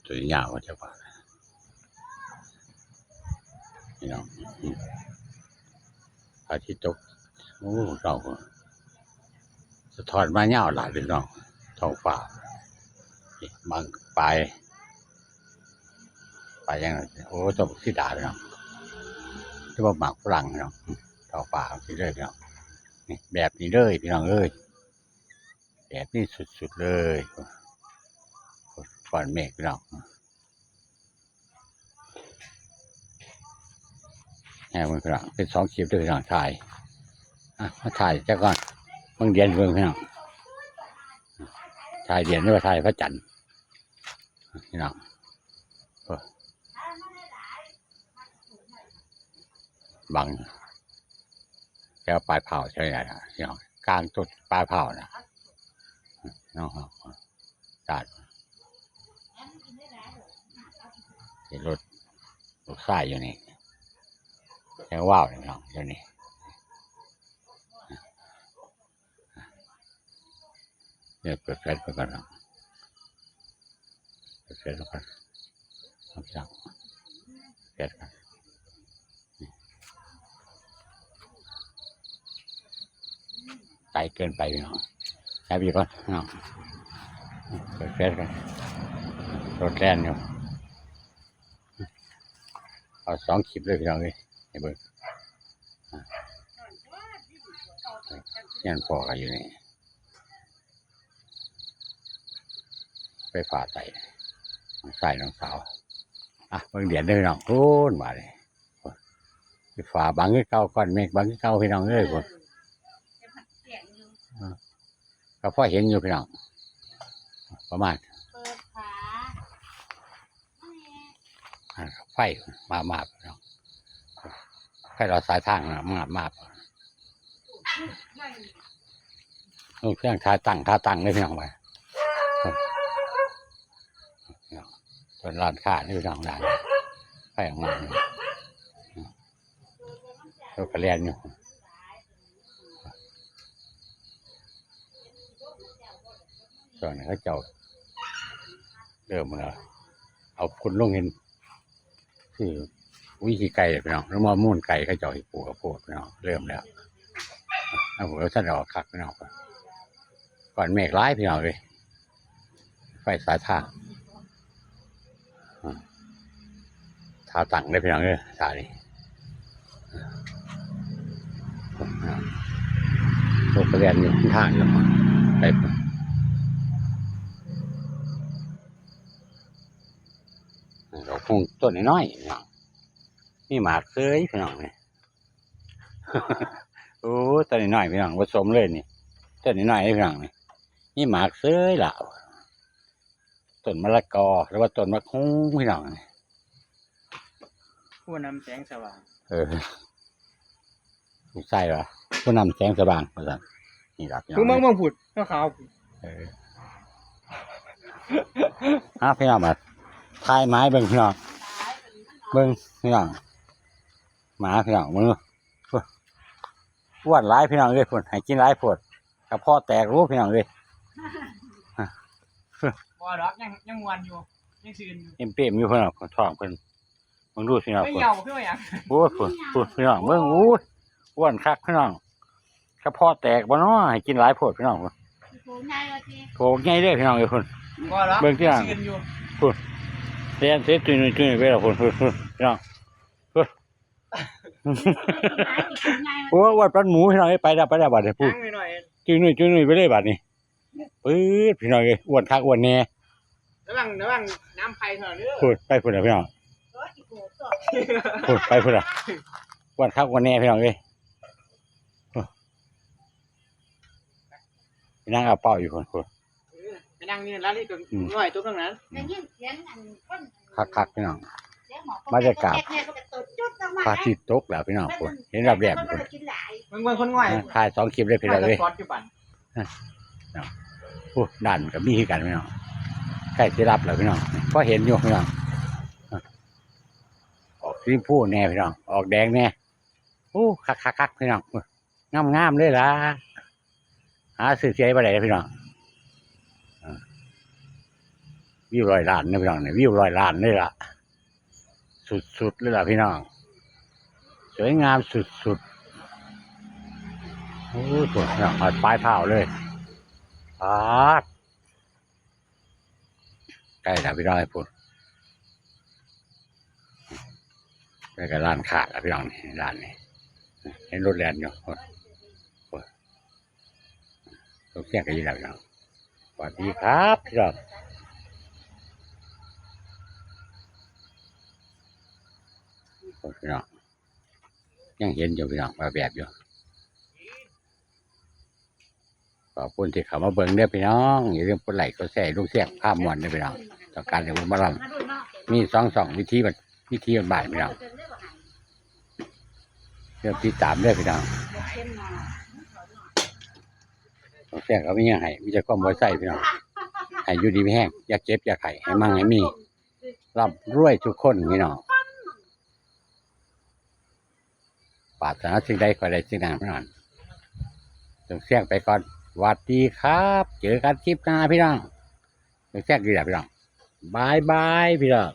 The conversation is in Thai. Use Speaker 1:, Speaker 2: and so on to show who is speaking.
Speaker 1: ตัวยาวจะว่าพี่น้องอาทิตย์ตกโอ้เราสะท้อนมาเงาหลายพี่น้องท้องฟ้าบางปลายยังไงโอ้จบที่ด่าพี่น้องที่ว่าหมากฝรั่งพี่น้องท้องฟ้าที่เลยพี่น้องนี่แบบนี้เลยพี่น้องเอ้ยแบบนี้สุดๆเลยก่อนเมฆพี่น้องแง่พี่น้องเป็น2 คลิปด้วยพี่น้องถ่ายมาถ่ายจ้าก่อนบางเดือนเพิ่งพี่น้องถ่ายเดือนนี่ว่าถ่ายพระจันทร์พี่น้องบังแล้วปลายเผาใช่ไหมล่ะพี่น้องกลางต้นปลายเผานะน้องครับจัดเห็นรถทรายอยู่นี่แล้วว้าวพี่น้องอยู่นี่เนี่ยเปิดแฟลชไปก่อนนะเปิดแฟลชไปก่อนสั่งแฟลชกันไกลเกินไปพี่น้องแอบอยู่ก่อนน้องเปิดแฟลชกันรถแล่นอยู่เอา2 คลิปเลยพี่น้องเลยให้เบิ่งยันพอกันอยู่นี่ไปฝ่าไต่ใส่น้องสาวเบิ่งเดียนเลยน้องโอ้นมาเลยไปฝ่าบังให้เก่าก่อนเมฆบังให้เก่าพี่น้องเลยคนก็พอเห็นอยู่พี่น้องประมาณไฟมาพี่น้องไฟเราสายทางมาเครื่องท่าตั้งเลยพี่น้องไปส่วนร้านค้านี่พี่น้องร้านไฟออกมาเราก็เรียนอยู่ส่วนนี้เขาเจ้าเริ่มแล้วเอาคุณลงเห็นคือวิธีไก่พี่น้องแล้วมามุ่นไก่เขาเจ้าให้ปลูกกระโพดพี่น้องเริ่มแล้วผมก็ท่านออกคักพี่น้องก่อนเมฆร้ายพี่น้องเลยไฟสายทางท่าตั้งได้พี่น้องเลยท่านี้รถเรียนอยู่ทางอยู่ไปเราคงต้นน้อยพี่น้องนี่หมากเคยพี่น้องเนี่ยโอ้ต้นน้อยพี่น้องผสมเลยนี่ต้นน้อยพี่น้องนี่หมากเคยเหล่าต้นมะละกอหรือว่าต้นมะฮุ้งพี่น้อง
Speaker 2: ผู้นำแสงสว่าง
Speaker 1: ใช่ปะผู้นำแสงสว่างภาษานี่ครับ
Speaker 2: คือมองผุดก็ขาว
Speaker 1: พี่น้องมาทายไม้เบิ่งพี่น้องเบิ่งพี่น้องหมาพี่น้องมึงอ้วนร้ายพี่น้องเลยพุ่นให้กินร้ายปวดกระเพาะแตกรู้พี่น้องเลย
Speaker 2: บ่ดอกยังมวนอยู่ยังซื่นอยู่
Speaker 1: เปรี้ยมอยู่พี่น้องท้องเพิ่นมึงดูพี่น้อง
Speaker 2: ไม่เหี่ยวคือว่าหยัง
Speaker 1: โอ้พุ่นพี่น้องเบิ่งอ้วนคักพี่น้องกระเพาะแตกบ่เนาะให้กินร้ายปวดพี่น้องพุ่นโถใหญ่เลยพี่น้องเลยพุ่นเบิ่งที่น้องพุ่นเสียนเสียจุยไปแล้วพุ่นพี่น้องโอ้วัดปันหมูพี่น้องไปได้บัดนี้พูดจุยนุ่ยไปเลยบัดนี้ปื๊ดพี่น้องเลยอ้วนคักอ้วนแน่
Speaker 2: ระวังน้ำไผ่เถอะเด้อ
Speaker 1: พูดไปพูดพี่น้องพูดไปพูดอ้วนคักอ้วนแน่พี่น้องเลยไปนั่งเอาเป้าอยู่คนพูด
Speaker 2: ไปนั่งนี่แล้วนี่ก็น้อยตัวตรงนั้น
Speaker 1: คักพี่น้องมาจะกลับพาทิตตกแล้วพี่น้องพูดเห็นรับแรกพูด
Speaker 2: มึงคนง่อย
Speaker 1: ถ่าย2 คลิปเลยพี่น้องเลยพูดดันกับมีกันพี่น้องใกล้จะรับแล้วพี่น้องก็เห็นอยู่พี่น้องออกสีผู้แน่พี่น้องออกแดงแน่คักพี่น้องงามเลยล่ะหาซื้อเสียไปไหนพี่น้อง วิว100 ล้านนะพี่น้องเนี่ยวิว100 ล้านเลยล่ะสุดๆเลยล่ะพี่น้องสวยงามสุดๆโอ้ยปวดพี่น้องหอดปลายเท้าเลยปาดใกล้แล้วพี่น้องไอ้ปุ่นใกล้กับร้านขาดแล้วพี่น้องนี่ร้านนี้เห็นรถแล่นอยู่ต้องเสียงกันอยู่แล้วพี่น้องสวัสดีครับพี่น้องพี่น้องยังเห็นอยู่พี่น้องมาแบบอยู่ขอบคุณที่เข้ามาเบิ่งเด้อพี่น้องอย่าลืมกดไลค์กดแชร์ลูกเสียงภาพมวลเด้อพี่น้องต้องการให้ผมมาลำมี2วิธีบ้านพี่น้องเริ่มติดตามเด้อพี่น้องลูกเสียงเขาไม่ยังให้มีแต่ความไว้ใส่พี่น้องให้อยู่ดีไม่แห้งอยากเจ็บอยากไข้ให้มั่งให้มีร่ำรวยทุกคนพี่น้องปรารถนาสิ่งใดขอได้สิ่งนั้นพี่น้องต้องเสียงไปก่อนสวัสดีครับเจอกันคลิปหน้าพี่น้องต้องเสียงดีแหละพี่น้องบายบายพี่น้อง